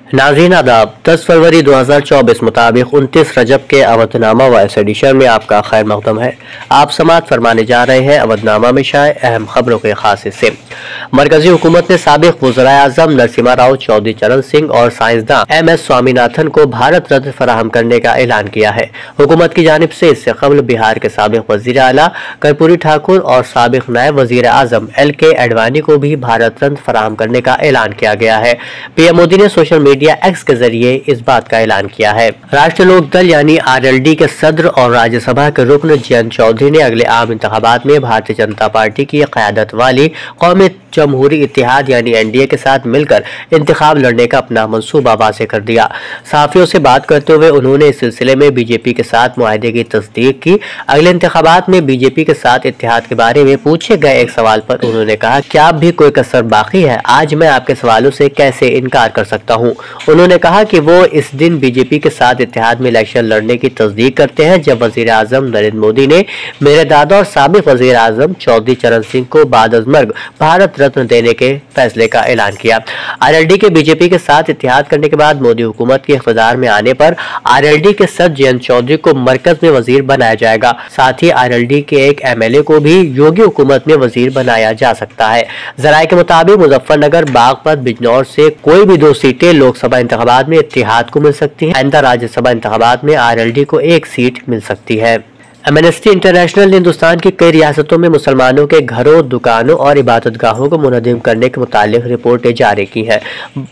नाज़रीन आदाब, 10 फरवरी 2024 मुताबिक 29 रजब के अवधनामा वॉइस एडिशन में आपका खैर मक़दम है। आप समाअत फरमाने जा रहे हैं अवधनामा में शाये अहम खबरों के खास हिस्से। मरकजी हुकूमत ने साबिक वज़ीर आज़म नरसिम्हा राव, चौधरी चरण सिंह और साइंसदान MS स्वामीनाथन को भारत रत्न फराहम करने का ऐलान किया है। हुकूमत की जानिब से इससे कबल बिहार के साबिक वज़ीर आला कर्पूरी ठाकुर और साबिक नायब वज़ीर आज़म LK आडवाणी को भी भारत रत्न फराहम करने का ऐलान किया गया है। PM मोदी ने सोशल मीडिया X के जरिए इस बात का ऐलान किया है। राष्ट्रीय लोक दल यानी RLD के सदर और राज्यसभा के रुकन जयंत चौधरी ने अगले आम इंतखाबात में भारतीय जनता पार्टी की क़यादत वाली कौमी जमहूरी इत्तेहाद यानी NDA के साथ मिलकर इंतखाब लड़ने का अपना मंसूबा वाज़ेह कर दिया। सहाफ़ियों से बात करते हुए उन्होंने इस सिलसिले में BJP के साथ मुआहदे की तस्दीक की। अगले इंतखाबात में BJP के साथ इत्तेहाद के बारे में पूछे गए एक सवाल पर उन्होंने कहा, क्या अब भी कोई कसर बाकी है? आज मैं आपके सवालों से कैसे इनकार कर सकता हूँ। उन्होंने कहा कि वो इस दिन BJP के साथ इत्तेहाद में इलेक्शन लड़ने की तस्दीक करते हैं जब वज़ीर आज़म नरेंद्र मोदी ने मेरे दादा और साबिक वज़ीर आज़म चौधरी चरण सिंह को बाद अज़ मर्ग भारत रत्न देने के फैसले का ऐलान किया। RLD के BJP के साथ इत्तेहाद करने के बाद मोदी हुकूमत के इख्तियार में आने पर RLD के सदर जयंत चौधरी को मरकज में वजीर बनाया जाएगा। साथ ही RLD के एक MLA को भी योगी हुकूमत में वजीर बनाया जा सकता है। ज़राए के मुताबिक मुजफ्फरनगर, बागपत, बिजनौर से कोई भी 2 सीटें लोकसभा इंतखाबात में इत्तेहाद को मिल सकती है। आइंदा राज्यसभा इंतखाबात में RLD को 1 सीट मिल सकती है। एमनेस्टी इंटरनेशनल ने हिंदुस्तान की कई रियासतों में मुसलमानों के घरों, दुकानों और इबादतगाहों को मुनज़्ज़म करने के मुतालिक रिपोर्टें जारी की हैं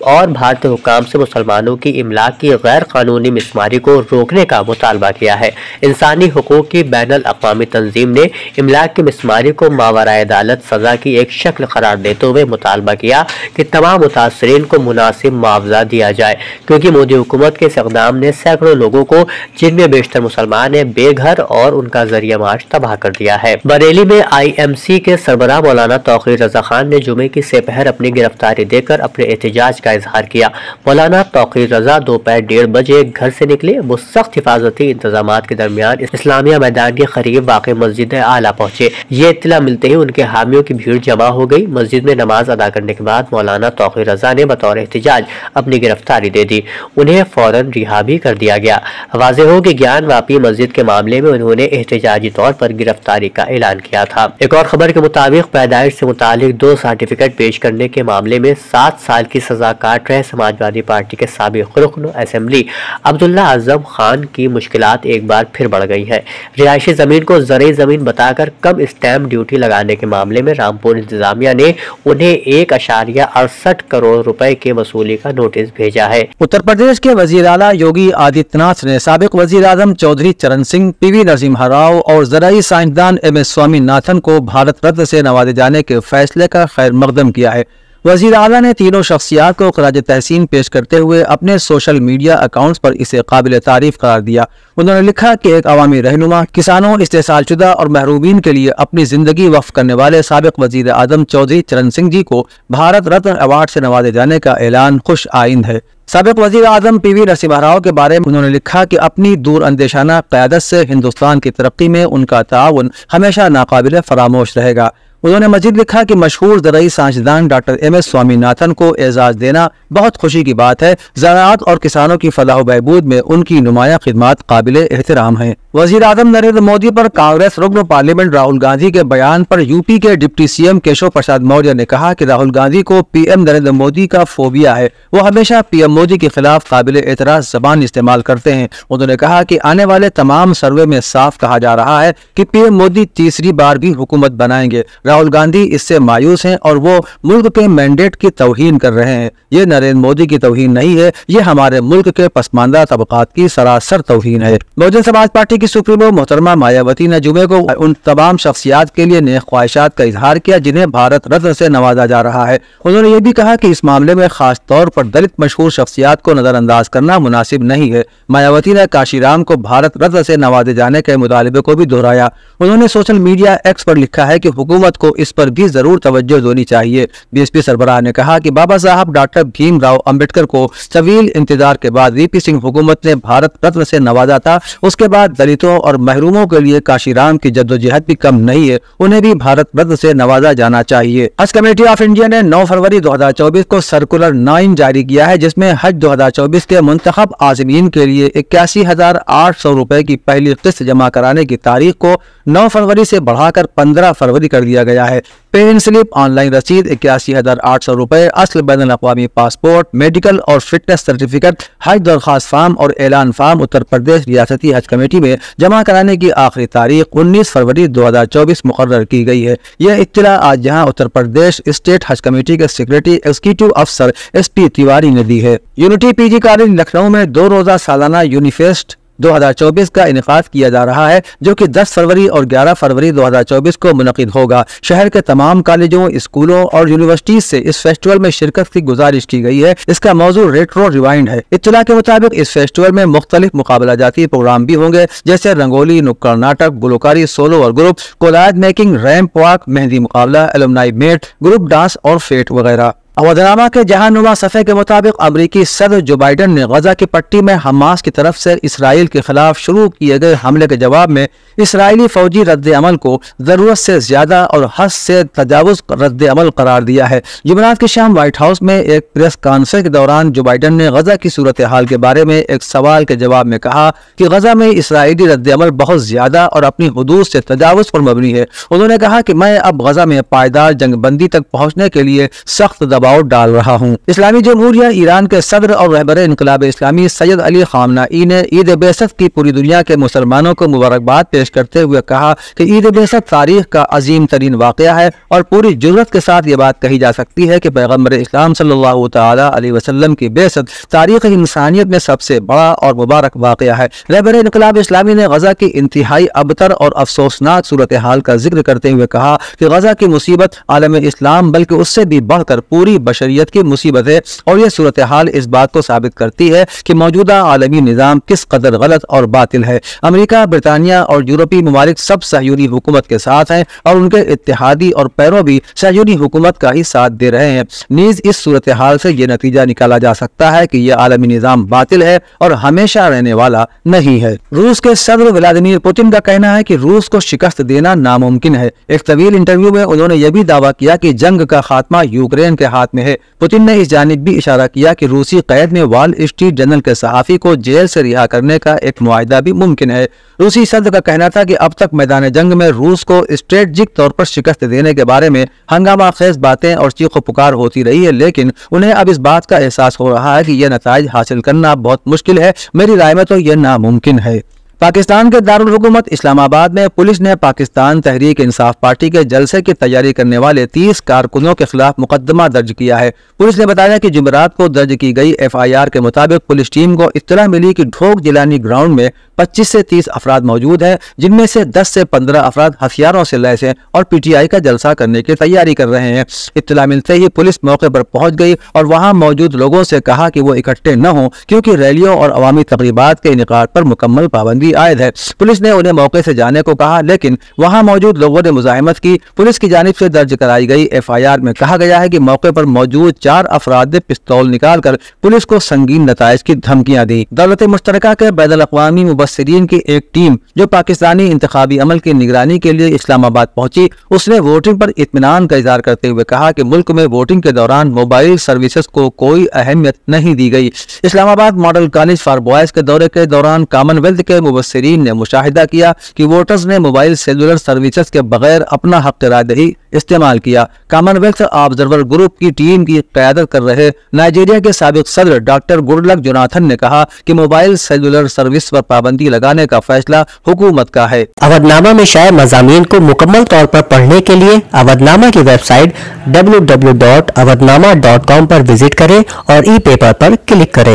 और भारतीय हुक्काम से मुसलमानों की इमलाक की गैर कानूनी मिसमारी को रोकने का मुतालबा किया है। इंसानी हुकूक की बैनुल अक़वामी तंजीम ने इमलाक की मिसमारी को मावराए अदालत सज़ा की एक शक्ल करार देते हुए मुतालबा किया कि तमाम मुतासरीन को मुनासिब मुआवजा दिया जाए, क्योंकि मोदी हुकूमत के इस इक़दाम ने सैकड़ों लोगों को, जिनमें बेशतर मुसलमान हैं, बेघर और उनका जरिया माश तबाह कर दिया है। बरेली में IMC के सरबराह मौलाना तौक़ीर रज़ा खान ने जुमे की सेपहर अपनी गिरफ्तारी देकर अपने एहतजाज का इजहार किया। मौलाना तौक़ीर रज़ा दोपहर 1:30 बजे घर से निकले। वो सख्त हिफाजती इंतजामात के दरमियान इस्लामिया मैदान के करीब वाक़ मस्जिद आला पहुंचे। ये इत्तला मिलते ही उनके हामियों की भीड़ जमा हो गई। मस्जिद में नमाज अदा करने के बाद मौलाना तौक़ीर रज़ा ने बतौर एहतजाज अपनी गिरफ्तारी दे दी। उन्हें फौरन रिहा भी कर दिया गया। वाज़ेह हो कि ज्ञान वापी मस्जिद के मामले में उन्होंने एहतजाजी तौर पर गिरफ्तारी का ऐलान किया था। एक और खबर के मुताबिक पैदाइश से मुतालिक 2 सर्टिफिकेट पेश करने के मामले में 7 साल की सजा काट रहे समाजवादी पार्टी के साबिक रुकन असेंबली अब्दुल्ला आजम खान की मुश्किलात एक बार फिर बढ़ गई है। रिहायशी जमीन को ज़रई जमीन बताकर कम स्टैम्प ड्यूटी लगाने के मामले में रामपुर इंतजामिया ने उन्हें 1.68 करोड़ रुपए के वसूली का नोटिस भेजा है। उत्तर प्रदेश के वजीर आला योगी आदित्यनाथ ने साबिक वजीर आजम चौधरी चरण सिंह, PV नरसिम्हा राव और ज़राई साइंसदान MS स्वामीनाथन को भारत रत्न से नवाजे जाने के फैसले का खैर मकदम किया है। वज़ीर आला ने तीनों शख्सियात को खराज तहसीन पेश करते हुए अपने सोशल मीडिया अकाउंट्स पर इसे काबिल तारीफ करार दिया। उन्होंने लिखा कि एक अवामी रहनुमा, किसानों, इस्तेसालशुदा और महरूमीन के लिए अपनी जिंदगी वक्फ करने वाले साबिक वज़ीर आज़म चौधरी चरण सिंह जी को भारत रत्न अवार्ड से नवाजे जाने का ऐलान खुश आइंद है। साबिक वज़ीर आज़म PV नरसिम्हा राव के बारे में उन्होंने लिखा कि अपनी दूर अंदेशाना क़यादत से हिंदुस्तान की तरक्की में उनका ताउन हमेशा नाकाबिल फरामोश रहेगा। उन्होंने मजीद लिखा कि मशहूर ज़राई साइंसदान डॉक्टर MS स्वामीनाथन को एजाज़ देना बहुत खुशी की बात है। ज़राअत और किसानों की फलाह बहबूद में उनकी नुमाया खिदमत काबिल एहतराम है। वज़ीर आज़म नरेंद्र मोदी पर कांग्रेस रुकन पार्लियामेंट राहुल गांधी के बयान पर UP के डिप्टी CM केशव प्रसाद मौर्य ने कहा कि राहुल गांधी को PM नरेंद्र मोदी का फोबिया है। वो हमेशा PM मोदी के खिलाफ काबिल एतराज़ ज़बान इस्तेमाल करते हैं। उन्होंने कहा कि आने वाले तमाम सर्वे में साफ कहा जा रहा है कि PM मोदी तीसरी बार भी हुकूमत बनाएंगे। राहुल गांधी इससे मायूस हैं और वो मुल्क के मैंडेट की तौहीन कर रहे हैं। ये नरेंद्र मोदी की तौहीन नहीं है, ये हमारे मुल्क के पसमानदा तबकात की सरासर तौहीन है। बहुजन समाज पार्टी की सुप्रीमो मोहतरमा मायावती ने जुमे को उन तमाम शख्सियात के लिए नेक ख्वाहिशात का इजहार किया जिन्हें भारत रत्न से नवाजा जा रहा है। उन्होंने ये भी कहा कि इस मामले में खास तौर पर दलित मशहूर शख्सियात को नजरअंदाज करना मुनासिब नहीं है। मायावती ने काशीराम को भारत रत्न से नवाजे जाने के मुतालबे को भी दोहराया। उन्होंने सोशल मीडिया X पर लिखा है कि हुकूमत को इस पर भी जरूर तवज्जो देनी चाहिए। बीएसपी सरबराह ने कहा कि बाबा साहब डॉक्टर भीमराव अंबेडकर को तवील इंतजार के बाद वीपी सिंह हुकूमत ने भारत रत्न से नवाजा था। उसके बाद दलितों और महरूमों के लिए काशीराम की जद्दोजहद भी कम नहीं है, उन्हें भी भारत रत्न से नवाजा जाना चाहिए। हज कमेटी ऑफ इंडिया ने 9 फरवरी 2024 को सर्कुलर 9 जारी किया है, जिसमें हज 2024 के मुंतखब आज़मीन के लिए 81,800 रुपए की पहली किस्त जमा कराने की तारीख को 9 फरवरी से बढ़ाकर 15 फरवरी कर दिया गया है। पे इन स्लिप, ऑनलाइन रसीद 81,800 रुपए, असल बैनुल अक़वामी पासपोर्ट, मेडिकल और फिटनेस सर्टिफिकेट, हज दरख्वास्त फार्म और ऐलान फार्म उत्तर प्रदेश रियासती हज कमेटी में जमा कराने की आखिरी तारीख 19 फरवरी 2024 मुकर्रर की गई है। यह इत्तला आज यहाँ उत्तर प्रदेश स्टेट हज कमेटी के सेक्रेटरी एग्जीक्यूटिव अफसर SP तिवारी ने दी है। यूनिटी PG कॉलेज लखनऊ में 2 रोजा सालाना यूनिफेस्ट 2024 का इनेकाद किया जा रहा है, जो कि 10 फरवरी और 11 फरवरी 2024 को मुनक़िद होगा। शहर के तमाम कॉलेजों, स्कूलों और यूनिवर्सिटीज से इस फेस्टिवल में शिरकत की गुजारिश की गई है। इसका मौजू रेट्रो रिवाइंड है। इत्तला के मुताबिक इस फेस्टिवल में मुख्तलिफ मुकाबला जाती प्रोग्राम भी होंगे, जैसे रंगोली, नुक्कड़ नाटक, गुलकारी, सोलो और group, collage making, ramp walk, mehndi मुकाबला, एलुमनाई मीट, ग्रुप डांस और फेट वगैरह। अवधनामा के जहानुमा सफ़े के मुताबिक अमरीकी सदर जो बाइडन ने गजा की पट्टी में हमास की तरफ से इसराइल के खिलाफ शुरू किए गए हमले के जवाब में इसराइली फौजी रद्द अमल को ज़रूरत से ज़्यादा और हद से तजावुज़ रद्द अमल करार दिया है। जुमेरात की शाम व्हाइट हाउस में एक प्रेस कॉन्फ्रेंस के दौरान जो बाइडन ने गजा की सूरत हाल के बारे में एक सवाल के जवाब में कहा कि गजा में इसराइली रद्द अमल बहुत ज़्यादा और अपनी हुदूद से तजावुज़ पर मबनी है। उन्होंने कहा कि मैं अब गजा में पायदार जंगबंदी तक पहुँचने के लिए सख्त डाल रहा हूँ। इस्लामी जमहूरिया ईरान के सदर और रहबर इनकलाब इस्लामी सैयद अली खामनाई ने ईद बेसत की पूरी दुनिया के मुसलमानों को मुबारकबाद पेश करते हुए कहा कि ईद बेसत तारीख का अजीम तरीन वाक़या है और पूरी जुर्रत के साथ ये बात कही जा सकती है कि पैगम्बर इस्लाम सल्लल्लाहु तआला अलैहि वसल्लम की बेसत तारीख इंसानियत में सबसे बड़ा और मुबारक वाक़या है। रहबर इनकलाब इस्लामी ने गजा की इंतहाई अबतर और अफसोसनाक सूरत हाल का जिक्र करते हुए कहा कि गजा की मुसीबत आलम इस्लाम बल्कि उससे भी बढ़कर पूरी बशरियत की मुसीबत है और यह सूरत हाल इस बात को साबित करती है कि मौजूदा आलमी निज़ाम किस कदर गलत और बातिल है। अमेरिका, ब्रितानिया और यूरोपीय ममालिक सब सहयूनी हुकूमत के साथ हैं और उनके इत्तेहादी और पैरों भी सहयूनी हुकूमत का ही साथ दे रहे हैं। नीज इस सूरत हाल से यह नतीजा निकाला जा सकता है कि यह आलमी निज़ाम बातिल है और हमेशा रहने वाला नहीं है। रूस के सदर व्लादिमीर पुतिन का कहना है कि रूस को शिकस्त देना नामुमकिन है। एक तवील इंटरव्यू में उन्होंने यह भी दावा किया कि जंग का खात्मा यूक्रेन के हाथ में है। पुतिन ने इस जानिब भी इशारा किया कि रूसी कैद में वॉल स्ट्रीट जर्नल के सहाफ़ी को जेल से रिहा करने का एक मुआहिदा भी मुमकिन है। रूसी सदर का कहना था कि अब तक मैदान जंग में रूस को स्ट्रेटजिक तौर पर शिकस्त देने के बारे में हंगामा खेज बातें और चीखो पुकार होती रही है, लेकिन उन्हें अब इस बात का एहसास हो रहा है कि यह नताइज हासिल करना बहुत मुश्किल है। मेरी राय में तो यह नामुमकिन है। पाकिस्तान के दारुल हुकूमत इस्लामाबाद में पुलिस ने पाकिस्तान तहरीक इंसाफ पार्टी के जलसे की तैयारी करने वाले 30 कारकुनों के खिलाफ मुकदमा दर्ज किया है। पुलिस ने बताया कि जुमेरात को दर्ज की गई FIR के मुताबिक पुलिस टीम को इत्तला मिली कि ढोक जिलानी ग्राउंड में 25 से 30 अफराद मौजूद हैं, जिनमें से 10 से 15 अफराद हथियारों से लैस हैं और PTI का जलसा करने की तैयारी कर रहे हैं। इत्तला मिलते ही पुलिस मौके पर पहुंच गई और वहां मौजूद लोगों से कहा कि वो इकट्ठे न हों, क्योंकि रैलियों और अवामी तकरीबात के इनेकाद पर मुकम्मल पाबंदी आयद है। पुलिस ने उन्हें मौके से जाने को कहा, लेकिन वहां मौजूद लोगों ने मुजाहिमत की। पुलिस की जानिब से दर्ज कराई गई FIR में कहा गया है कि मौके पर मौजूद 4 अफराद ने पिस्तौल निकालकर पुलिस को संगीन नताइज की धमकियां दी। दौलत मुश्तरका के बैनुल अक़वामी मुबस्सिरीन की एक टीम जो पाकिस्तानी इंतखाबी अमल की निगरानी के लिए इस्लामाबाद पहुंची, उसने वोटिंग पर इत्मीनान का इज़हार करते हुए कहा कि मुल्क में वोटिंग के दौरान मोबाइल सर्विसेज को कोई अहमियत नहीं दी गई। Islamabad model college for boys के दौरे के दौरान कॉमनवेल्थ के मुबस्सिरीन ने मुशाहिदा किया कि वोटर्स ने मोबाइल सेलुलर सर्विसेज के बगैर अपना हक रायदही इस्तेमाल किया। कॉमनवेल्थ ऑब्जर्वर ग्रुप की टीम की क़यादत कर रहे नाइजीरिया के साबिक सदर डॉक्टर गुडलक जोनाथन ने कहा कि मोबाइल सेलुलर सर्विस पर पाबंदी लगाने का फैसला हुकूमत का है। अवधनामा में शाये मज़ामीन को मुकम्मल तौर पर पढ़ने के लिए अवधनामा की वेबसाइट www.awadhnama.com पर विजिट करें और ई पेपर पर क्लिक करें।